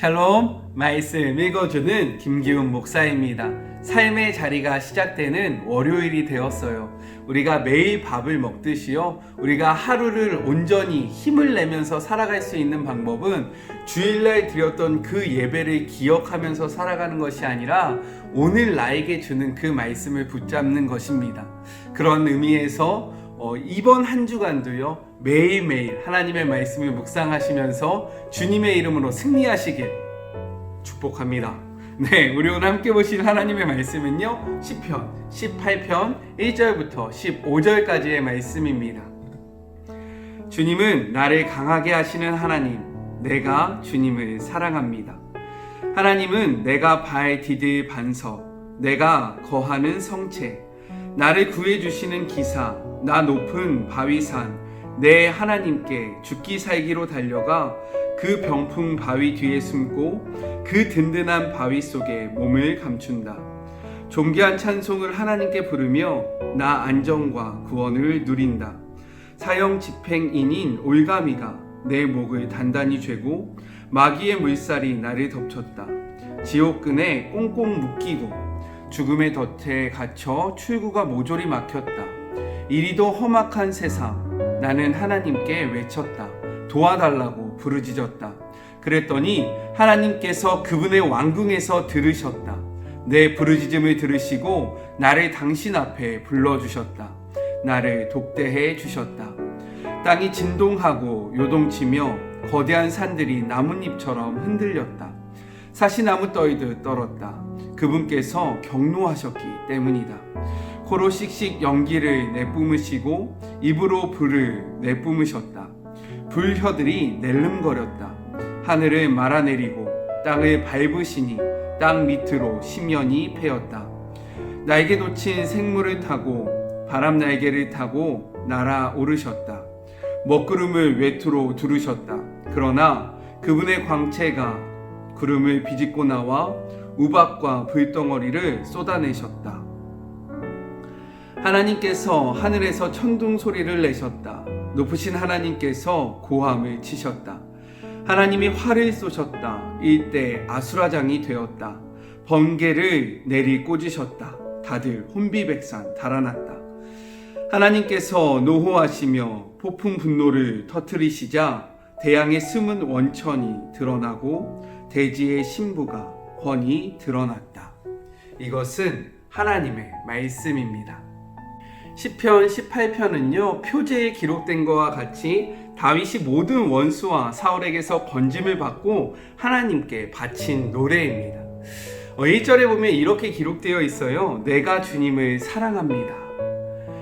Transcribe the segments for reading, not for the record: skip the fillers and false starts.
샬롬, 말씀 읽어주는 김기훈 목사입니다. 삶의 자리가 시작되는 월요일이 되었어요. 우리가 매일 밥을 먹듯이요, 우리가 하루를 온전히 힘을 내면서 살아갈 수 있는 방법은 주일날 드렸던 그 예배를 기억하면서 살아가는 것이 아니라 오늘 나에게 주는 그 말씀을 붙잡는 것입니다. 그런 의미에서 이번 한 주간도요, 매일매일 하나님의 말씀을 묵상하시면서 주님의 이름으로 승리하시길 축복합니다. 네, 우리 오늘 함께 보실 하나님의 말씀은요, 시편 18편 1절부터 15절까지의 말씀입니다. 주님은 나를 강하게 하시는 하나님, 내가 주님을 사랑합니다. 하나님은 내가 발 디딜 반석, 내가 거하는 성체, 나를 구해주시는 기사, 나 높은 바위산, 내 하나님께 죽기 살기로 달려가 그 병풍 바위 뒤에 숨고 그 든든한 바위 속에 몸을 감춘다. 존귀한 찬송을 하나님께 부르며 나 안정과 구원을 누린다. 사형 집행인인 올가미가 내 목을 단단히 죄고 마귀의 물살이 나를 덮쳤다. 지옥끈에 꽁꽁 묶이고 죽음의 덫에 갇혀 출구가 모조리 막혔다. 이리도 험악한 세상, 나는 하나님께 외쳤다. 도와달라고 부르짖었다. 그랬더니 하나님께서 그분의 왕궁에서 들으셨다. 내 부르짖음을 들으시고 나를 당신 앞에 불러주셨다. 나를 독대해 주셨다. 땅이 진동하고 요동치며 거대한 산들이 나뭇잎처럼 흔들렸다. 사시나무 떨듯 떨었다. 그분께서 경노하셨기 때문이다. 코로 씩씩 연기를 내뿜으시고 입으로 불을 내뿜으셨다. 불혀들이 낼름거렸다. 하늘을 말아내리고 땅을 밟으시니 땅 밑으로 심연이 패였다. 날개 돋친 생물을 타고 바람 날개를 타고 날아오르셨다. 먹구름을 외투로 두르셨다. 그러나 그분의 광채가 구름을 비집고 나와 우박과 불덩어리를 쏟아내셨다. 하나님께서 하늘에서 천둥 소리를 내셨다. 높으신 하나님께서 고함을 치셨다. 하나님이 활을 쏘셨다. 이때 아수라장이 되었다. 번개를 내리 꽂으셨다. 다들 혼비백산 달아났다. 하나님께서 노호하시며 폭풍 분노를 터뜨리시자 대양의 숨은 원천이 드러나고 대지의 신부가 훤히 드러났다. 이것은 하나님의 말씀입니다. 시편 18편은요, 표제에 기록된 것과 같이 다윗이 모든 원수와 사울에게서 건짐을 받고 하나님께 바친 노래입니다. 1절에 보면 이렇게 기록되어 있어요. 내가 주님을 사랑합니다.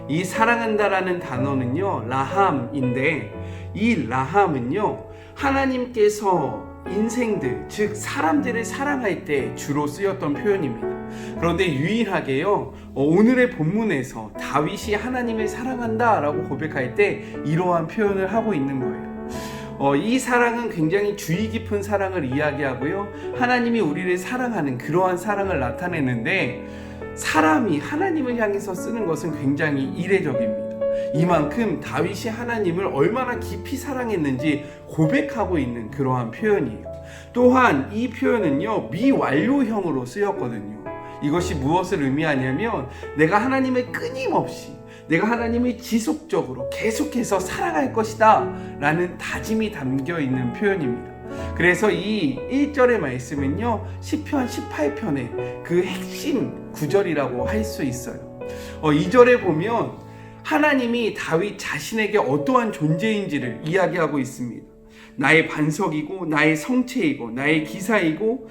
이 사랑한다라는 단어는요, 라함인데 이 라함은요, 하나님께서 인생들, 즉 사람들을 사랑할 때 주로 쓰였던 표현입니다. 그런데 유일하게요, 오늘의 본문에서 다윗이 하나님을 사랑한다 라고 고백할 때 이러한 표현을 하고 있는 거예요. 이 사랑은 굉장히 주의 깊은 사랑을 이야기하고요, 하나님이 우리를 사랑하는 그러한 사랑을 나타내는데, 사람이 하나님을 향해서 쓰는 것은 굉장히 이례적입니다. 이만큼 다윗이 하나님을 얼마나 깊이 사랑했는지 고백하고 있는 그러한 표현이에요. 또한 이 표현은요, 미완료형으로 쓰였거든요. 이것이 무엇을 의미하냐면, 내가 하나님을 끊임없이, 내가 하나님을 지속적으로 계속해서 사랑할 것이다 라는 다짐이 담겨 있는 표현입니다. 그래서 이 1절의 말씀은요, 시편 18편의 그 핵심 구절이라고 할 수 있어요. 2절에 보면 하나님이 다윗 자신에게 어떠한 존재인지를 이야기하고 있습니다. 나의 반석이고 나의 성체이고 나의 기사이고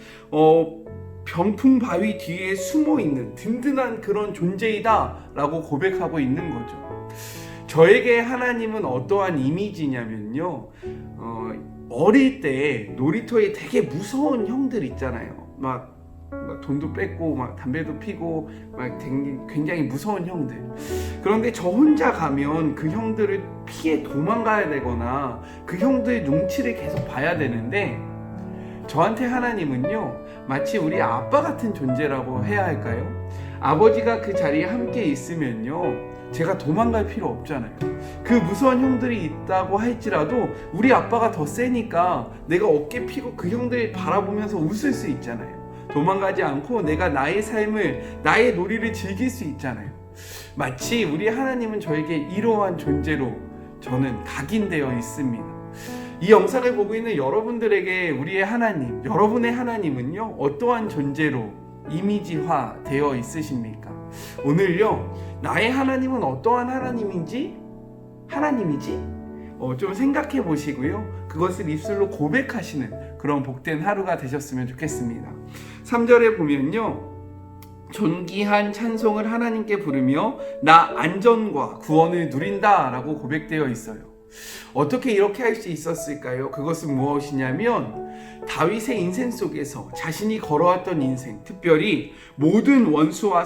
병풍 바위 뒤에 숨어있는 든든한 그런 존재이다 라고 고백하고 있는 거죠. 저에게 하나님은 어떠한 이미지냐면요, 어릴 때 놀이터에 되게 무서운 형들 있잖아요. 막 돈도 뺏고 막 담배도 피고 막 굉장히 무서운 형들. 그런데 저 혼자 가면 그 형들을 피해 도망가야 되거나 그 형들의 눈치를 계속 봐야 되는데, 저한테 하나님은요, 마치 우리 아빠 같은 존재라고 해야 할까요? 아버지가 그 자리에 함께 있으면요, 제가 도망갈 필요 없잖아요. 그 무서운 형들이 있다고 할지라도 우리 아빠가 더 세니까 내가 어깨 피고 그 형들 바라보면서 웃을 수 있잖아요. 도망가지 않고 내가 나의 삶을, 나의 놀이를 즐길 수 있잖아요. 마치 우리 하나님은 저에게 이러한 존재로 저는 각인되어 있습니다. 이 영상을 보고 있는 여러분들에게 우리의 하나님, 여러분의 하나님은요, 어떠한 존재로 이미지화 되어 있으십니까? 오늘요, 나의 하나님은 어떠한 하나님이지? 좀 생각해 보시고요, 그것을 입술로 고백하시는 그런 복된 하루가 되셨으면 좋겠습니다. 3절에 보면요, 존귀한 찬송을 하나님께 부르며 나 안전과 구원을 누린다 라고 고백되어 있어요. 어떻게 이렇게 할 수 있었을까요? 그것은 무엇이냐면 다윗의 인생 속에서 자신이 걸어왔던 인생, 특별히 모든 원수와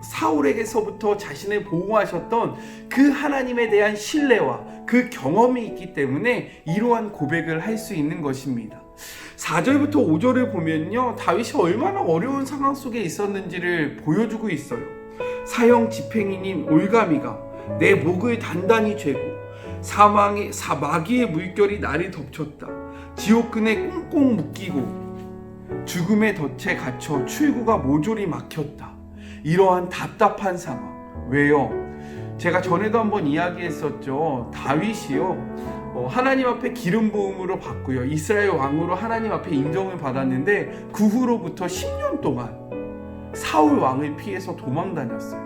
사울에게서부터 자신을 보호하셨던 그 하나님에 대한 신뢰와 그 경험이 있기 때문에 이러한 고백을 할 수 있는 것입니다. 4절부터 5절을 보면요, 다윗이 얼마나 어려운 상황 속에 있었는지를 보여주고 있어요. 사형 집행인인 올가미가 내 목을 단단히 죄고 마귀의 물결이 나를 덮쳤다. 지옥근에 꽁꽁 묶이고 죽음의 덫에 갇혀 출구가 모조리 막혔다. 이러한 답답한 상황. 왜요? 제가 전에도 한번 이야기했었죠. 다윗이요, 하나님 앞에 기름 부음으로 받고요, 이스라엘 왕으로 하나님 앞에 인정을 받았는데 그 후로부터 10년 동안 사울 왕을 피해서 도망다녔어요.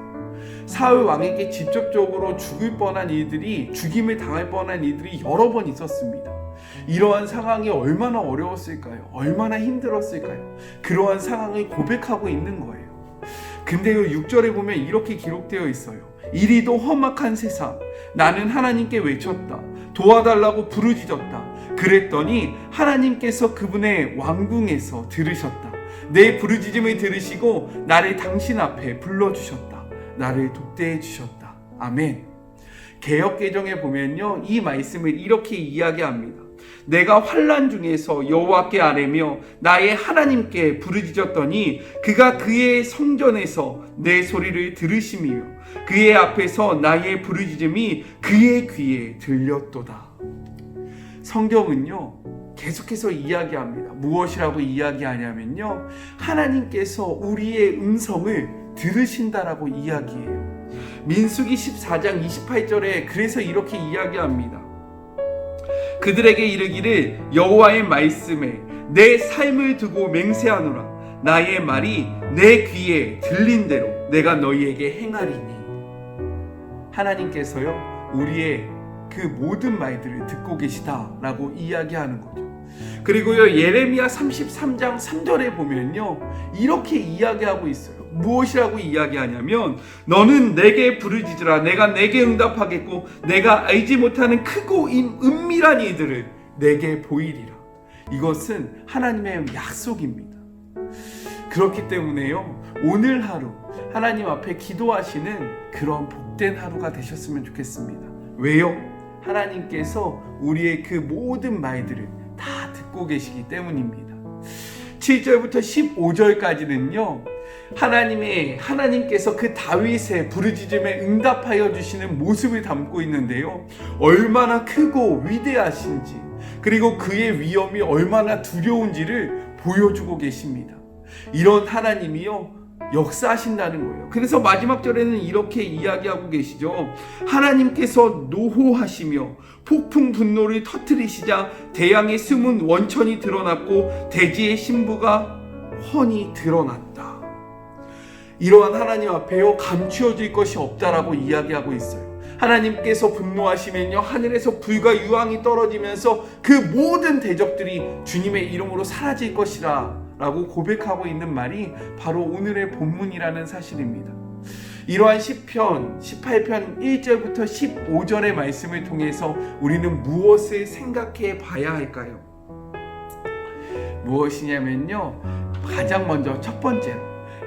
사울 왕에게 직접적으로 죽임을 당할 뻔한 일들이 여러 번 있었습니다. 이러한 상황이 얼마나 어려웠을까요? 얼마나 힘들었을까요? 그러한 상황을 고백하고 있는 거예요. 근데요, 6절에 보면 이렇게 기록되어 있어요. 이리도 험악한 세상, 나는 하나님께 외쳤다. 도와달라고 부르짖었다. 그랬더니 하나님께서 그분의 왕궁에서 들으셨다. 내 부르짖음을 들으시고 나를 당신 앞에 불러주셨다. 나를 독대해 주셨다. 아멘. 개역개정에 보면요, 이 말씀을 이렇게 이야기합니다. 내가 환난 중에서 여호와께 아뢰며 나의 하나님께 부르짖었더니 그가 그의 성전에서 내 소리를 들으시며 그의 앞에서 나의 부르짖음이 그의 귀에 들렸도다. 성경은요, 계속해서 이야기합니다. 무엇이라고 이야기하냐면요, 하나님께서 우리의 음성을 들으신다라고 이야기해요. 민수기 14장 28절에 그래서 이렇게 이야기합니다. 그들에게 이르기를 여호와의 말씀에 내 삶을 두고 맹세하노라. 나의 말이 내 귀에 들린 대로 내가 너희에게 행하리니. 하나님께서요, 우리의 그 모든 말들을 듣고 계시다라고 이야기하는 거죠. 그리고요, 예레미야 33장 3절에 보면요, 이렇게 이야기하고 있어요. 무엇이라고 이야기하냐면 너는 내게 부르짖으라. 내가 내게 응답하겠고 내가 알지 못하는 크고 은밀한 일들을 내게 보이리라. 이것은 하나님의 약속입니다. 그렇기 때문에요, 오늘 하루 하나님 앞에 기도하시는 그런 복된 하루가 되셨으면 좋겠습니다. 왜요? 하나님께서 우리의 그 모든 말들을 다 듣고 계시기 때문입니다. 7절부터 15절까지는요, 하나님께서 그 다윗의 부르짖음에 응답하여 주시는 모습을 담고 있는데요, 얼마나 크고 위대하신지, 그리고 그의 위엄이 얼마나 두려운지를 보여주고 계십니다. 이런 하나님이요, 역사하신다는 거예요. 그래서 마지막 절에는 이렇게 이야기하고 계시죠. 하나님께서 노호하시며 폭풍 분노를 터뜨리시자 대양의 숨은 원천이 드러났고 대지의 신부가 훤히 드러났다. 이러한 하나님 앞에요, 감추어질 것이 없다라고 이야기하고 있어요. 하나님께서 분노하시면요, 하늘에서 불과 유황이 떨어지면서 그 모든 대적들이 주님의 이름으로 사라질 것이라 라고 고백하고 있는 말이 바로 오늘의 본문이라는 사실입니다. 이러한 시편 18편 1절부터 15절의 말씀을 통해서 우리는 무엇을 생각해 봐야 할까요? 무엇이냐면요, 가장 먼저 첫 번째로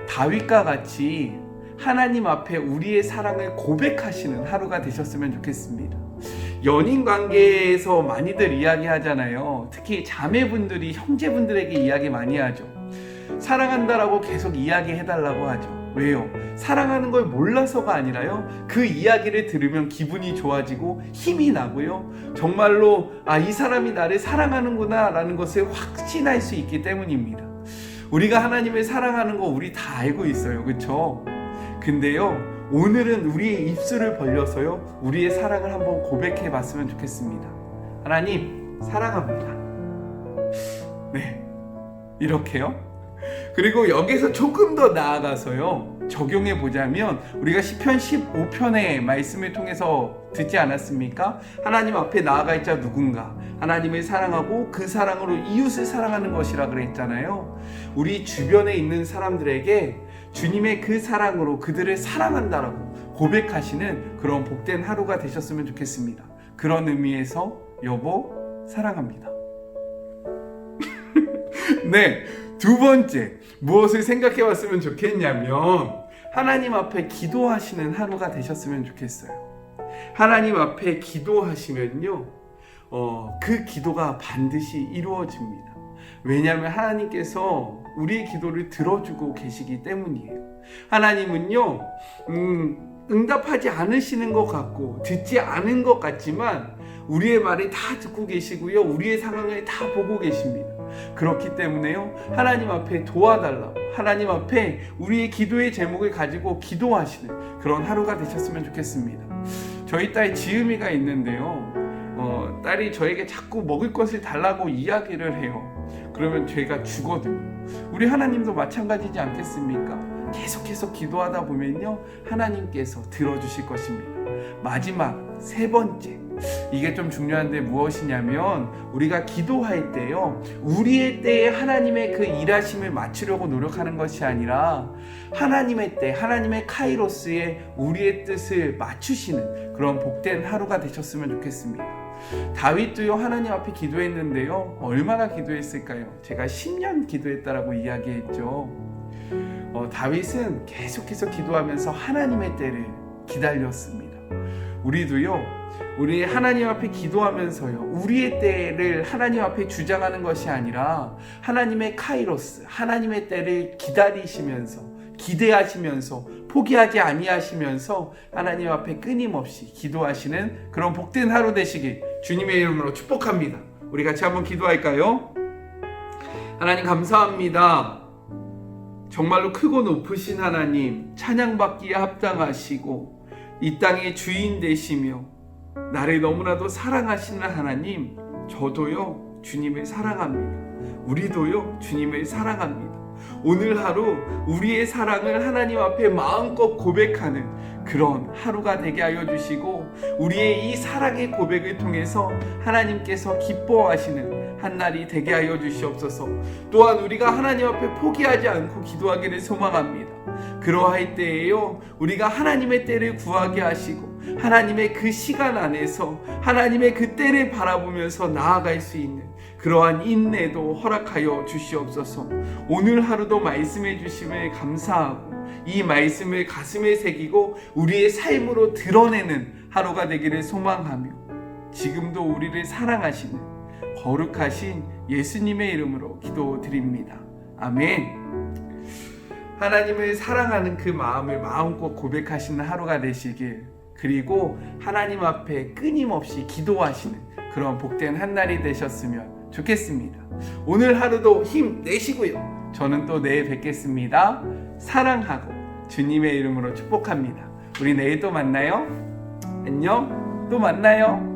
다윗과 같이 하나님 앞에 우리의 사랑을 고백하시는 하루가 되셨으면 좋겠습니다. 연인 관계에서 많이들 이야기하잖아요. 특히 자매분들이 형제분들에게 이야기 많이 하죠. 사랑한다라고 계속 이야기해달라고 하죠. 왜요? 사랑하는 걸 몰라서가 아니라요, 그 이야기를 들으면 기분이 좋아지고 힘이 나고요, 정말로 이 사람이 나를 사랑하는구나 라는 것을 확신할 수 있기 때문입니다. 우리가 하나님을 사랑하는 거 우리 다 알고 있어요, 그렇죠? 근데요, 오늘은 우리의 입술을 벌려서요, 우리의 사랑을 한번 고백해 봤으면 좋겠습니다. 하나님 사랑합니다. 네, 이렇게요. 그리고 여기서 조금 더 나아가서요, 적용해 보자면, 우리가 시편 15편의 말씀을 통해서 듣지 않았습니까? 하나님 앞에 나아가 있자 누군가 하나님을 사랑하고 그 사랑으로 이웃을 사랑하는 것이라 그랬잖아요. 우리 주변에 있는 사람들에게 주님의 그 사랑으로 그들을 사랑한다라고 고백하시는 그런 복된 하루가 되셨으면 좋겠습니다. 그런 의미에서 여보 사랑합니다. 네, 두 번째 무엇을 생각해 봤으면 좋겠냐면, 하나님 앞에 기도하시는 하루가 되셨으면 좋겠어요. 하나님 앞에 기도하시면요, 그 기도가 반드시 이루어집니다. 왜냐하면 하나님께서 우리의 기도를 들어주고 계시기 때문이에요. 하나님은요, 응답하지 않으시는 것 같고 듣지 않은 것 같지만 우리의 말을 다 듣고 계시고요, 우리의 상황을 다 보고 계십니다. 그렇기 때문에요, 하나님 앞에 도와달라고, 하나님 앞에 우리의 기도의 제목을 가지고 기도하시는 그런 하루가 되셨으면 좋겠습니다. 저희 딸 지음이가 있는데요, 딸이 저에게 자꾸 먹을 것을 달라고 이야기를 해요. 그러면 제가 주거든요. 우리 하나님도 마찬가지지 않겠습니까? 계속해서 기도하다 보면요, 하나님께서 들어주실 것입니다. 마지막 세 번째, 이게 좀 중요한데 무엇이냐면, 우리가 기도할 때요, 우리의 때에 하나님의 그 일하심을 맞추려고 노력하는 것이 아니라 하나님의 때, 하나님의 카이로스에 우리의 뜻을 맞추시는 그런 복된 하루가 되셨으면 좋겠습니다. 다윗도요, 하나님 앞에 기도했는데요, 얼마나 기도했을까요? 제가 10년 기도했다라고 이야기했죠. 다윗은 계속해서 기도하면서 하나님의 때를 기다렸습니다. 우리도요, 우리 하나님 앞에 기도하면서요, 우리의 때를 하나님 앞에 주장하는 것이 아니라 하나님의 카이로스, 하나님의 때를 기다리시면서, 기대하시면서, 포기하지 아니하시면서 하나님 앞에 끊임없이 기도하시는 그런 복된 하루 되시길 주님의 이름으로 축복합니다. 우리 같이 한번 기도할까요? 하나님 감사합니다. 정말로 크고 높으신 하나님, 찬양받기에 합당하시고 이 땅의 주인 되시며 나를 너무나도 사랑하시는 하나님, 저도요 주님을 사랑합니다. 우리도요 주님을 사랑합니다. 오늘 하루 우리의 사랑을 하나님 앞에 마음껏 고백하는 그런 하루가 되게 하여 주시고, 우리의 이 사랑의 고백을 통해서 하나님께서 기뻐하시는 한날이 되게 하여 주시옵소서. 또한 우리가 하나님 앞에 포기하지 않고 기도하기를 소망합니다. 그러할 때에요, 우리가 하나님의 때를 구하게 하시고 하나님의 그 시간 안에서 하나님의 그 때를 바라보면서 나아갈 수 있는 그러한 인내도 허락하여 주시옵소서. 오늘 하루도 말씀해 주심을 감사하고 이 말씀을 가슴에 새기고 우리의 삶으로 드러내는 하루가 되기를 소망하며, 지금도 우리를 사랑하시는 거룩하신 예수님의 이름으로 기도드립니다. 아멘. 하나님을 사랑하는 그 마음을 마음껏 고백하시는 하루가 되시길, 그리고 하나님 앞에 끊임없이 기도하시는 그런 복된 한날이 되셨으면 좋겠습니다. 오늘 하루도 힘내시고요, 저는 또 내일 뵙겠습니다. 사랑하고 주님의 이름으로 축복합니다. 우리 내일 또 만나요. 안녕. 또 만나요.